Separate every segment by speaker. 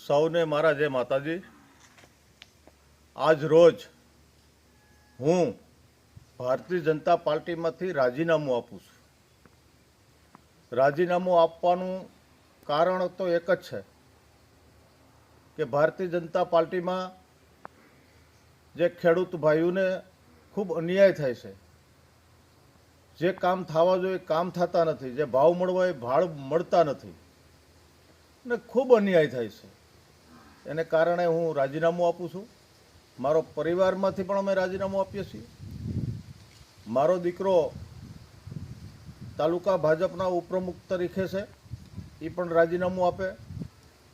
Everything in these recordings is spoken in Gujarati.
Speaker 1: સૌને મારા જય માતાજી। આજ રોજ હું ભારતીય જનતા પાર્ટીમાંથી રાજીનામું આપું છું। રાજીનામું આપવાનું કારણ તો એક જ છે કે ભારતીય જનતા પાર્ટીમાં જે ખેડૂત ભાઈઓને ખૂબ અન્યાય થાય છે, જે કામ થવા જોઈએ કામ થતા નથી, જે ભાવ મળવા એ ભાવ મળતા નથી ને ખૂબ અન્યાય થાય છે। એને કારણે હું રાજીનામું આપું છું। મારો પરિવારમાંથી પણ અમે રાજીનામું આપીએ છીએ। મારો દીકરો તાલુકા ભાજપના ઉપપ્રમુખ તરીકે છે, એ પણ રાજીનામું આપે।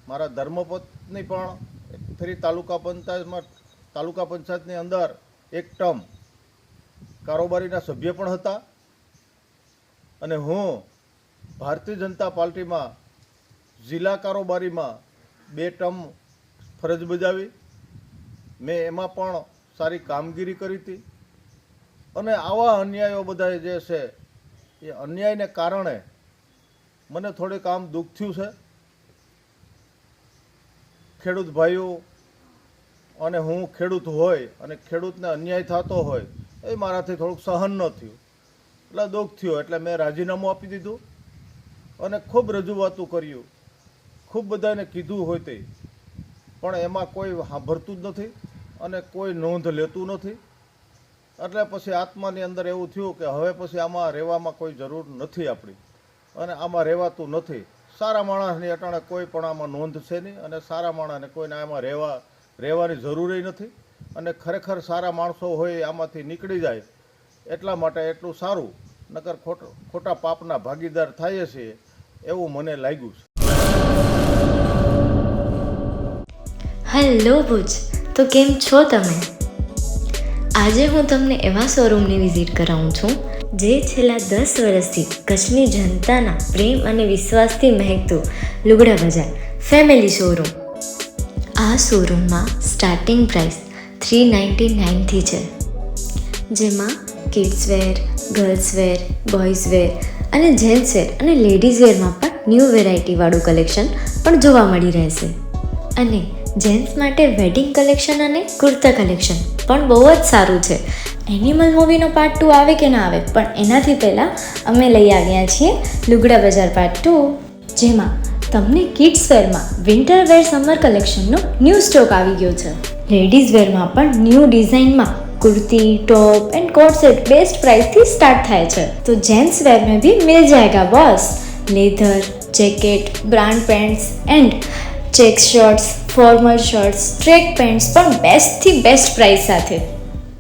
Speaker 1: મારા ધર્મપત્ની પણ ફરી તાલુકા પંચાયતની અંદર એક ટર્મ કારોબારીના સભ્ય પણ હતા અને હું ભારતીય જનતા પાર્ટીમાં જિલ્લા કારોબારીમાં 2 ટર્મ ફરજ બજાવી। મેં એમાં પણ સારી કામગીરી કરી હતી અને આવા અન્યાયો બધા જે છે એ અન્યાયને કારણે મને થોડીક આમ દુઃખ થયું છે। ખેડૂત ભાઈઓ અને હું ખેડૂત હોય અને ખેડૂતને અન્યાય થતો હોય એ મારાથી થોડુંક સહન ન થયું, એટલે દુઃખ થયું, એટલે મેં રાજીનામું આપી દીધું અને ખૂબ રજૂઆતો કર્યું, ખૂબ બધાને કીધું હોય તે, પણ એમાં કોઈ સાંભળતું જ નથી અને કોઈ નોંધ લેતું નથી। એટલે પછી આત્માની અંદર એવું થયું કે હવે પછી આમાં રહેવામાં કોઈ જરૂર નથી આપણી અને આમાં રહેવાતું નથી। સારા માણસની અટાણે કોઈ પણ આમાં નોંધ છે નહીં અને સારા માણસને કોઈને આમાં રહેવાની જરૂર નથી અને ખરેખર સારા માણસો હોય આમાંથી નીકળી જાય એટલા માટે એટલું સારું, નકર ખોટા પાપના ભાગીદાર થાય છે એવું મને લાગ્યું છે।
Speaker 2: હેલો ભુજ, તો કેમ છો તમે? આજે હું તમને એવા શોરૂમની વિઝિટ કરાવું છું જે છેલ્લા 10 વર્ષથી કચ્છની જનતાના પ્રેમ અને વિશ્વાસથી મહેકતું લુગડા બજાર ફેમિલી શોરૂમ। આ શોરૂમમાં સ્ટાર્ટિંગ પ્રાઇસ 399થી છે, જેમાં kids wear, girls wear, boys wear અને જેન્ટ્સ વેર અને લેડીઝ વેરમાં પણ ન્યૂ વેરાયટીવાળું કલેક્શન પણ જોવા મળી રહેશે અને જેન્ટ્સ માટે વેડિંગ કલેક્શન અને કુર્તા કલેક્શન પણ બહુ જ સારું છે। એનિમલ મૂવીનો પાર્ટ 2 આવે કે ના આવે, પણ એનાથી પહેલાં અમે લઈ આવ્યા છીએ લુગડા બજાર પાર્ટ 2, જેમાં તમને કિડ્સ વેરમાં વિન્ટર વેર સમર કલેક્શનનો ન્યૂ સ્ટોક આવી ગયો છે। લેડીઝ વેરમાં પણ ન્યૂ ડિઝાઇનમાં kurti, top and coat set best price थी स्टार्ट थाय छे। तो जेंट्स वेर में भी मिल जाएगा boss. Leather, jacket, brand pants and check shirts, formal shirts, track pants पर बेस्ट थी बेस्ट प्राइस साथे।